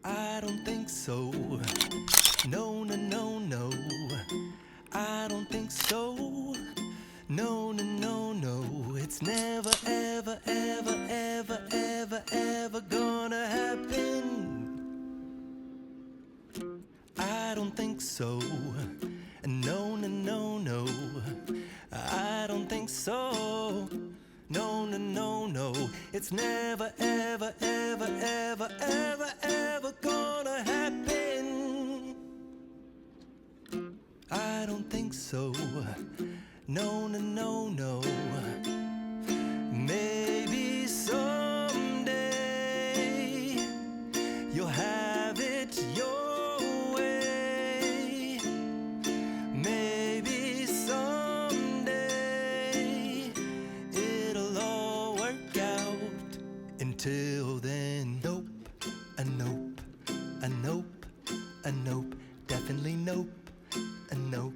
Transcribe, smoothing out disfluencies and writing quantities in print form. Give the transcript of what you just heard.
I don't think so. No, no, no, no. I don't think so. No, no, no, no. It's never, ever, ever, ever, ever, ever gonna happen. I don't think so. No, no, no, no. I don't think so. No, no, no, no. It's never, ever, ever, ever, ever, ever gonna happen. I don't think so. No, no, no, no. Maybe someday you'll have it your way. Maybe someday it'll all work out. Until then, nope, a nope, a nope, a nope, definitely nope, a nope.